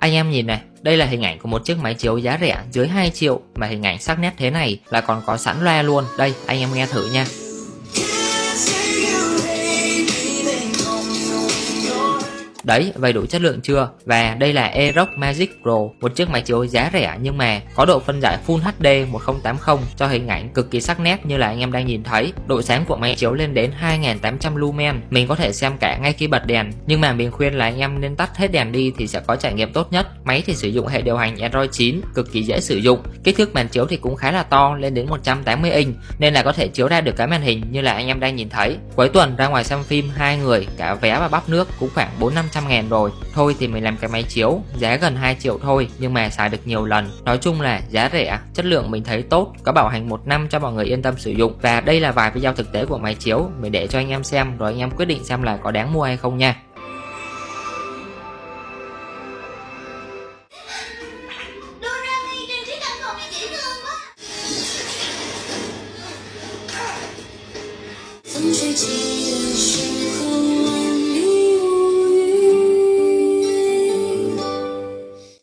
Anh em nhìn này, đây là hình ảnh của một chiếc máy chiếu giá rẻ dưới 2 triệu mà hình ảnh sắc nét thế này là còn có sẵn loa luôn. Đây, anh em nghe thử nha. Đấy, vậy đủ chất lượng chưa? Và đây là Aerox Magic Pro, một chiếc máy chiếu giá rẻ nhưng mà có độ phân giải Full HD 1080 cho hình ảnh cực kỳ sắc nét như là anh em đang nhìn thấy. Độ sáng của máy chiếu lên đến 2800 lumen, mình có thể xem cả ngay khi bật đèn. Nhưng mà mình khuyên là anh em nên tắt hết đèn đi thì sẽ có trải nghiệm tốt nhất. Máy thì sử dụng hệ điều hành Android 9, cực kỳ dễ sử dụng. Kích thước màn chiếu thì cũng khá là to, lên đến 180 inch nên là có thể chiếu ra được cái màn hình như là anh em đang nhìn thấy. Cuối tuần ra ngoài xem phim 2 người, cả vé và bắp nước cũng khoảng 400-500 ngàn rồi. Thôi thì mình làm cái máy chiếu giá gần 2 triệu thôi nhưng mà xài được nhiều lần. Nói chung là giá rẻ, chất lượng mình thấy tốt, có bảo hành 1 năm cho mọi người yên tâm sử dụng. Và đây là vài video thực tế của máy chiếu mình để cho anh em xem rồi anh em quyết định xem là có đáng mua hay không nha.风吹起的时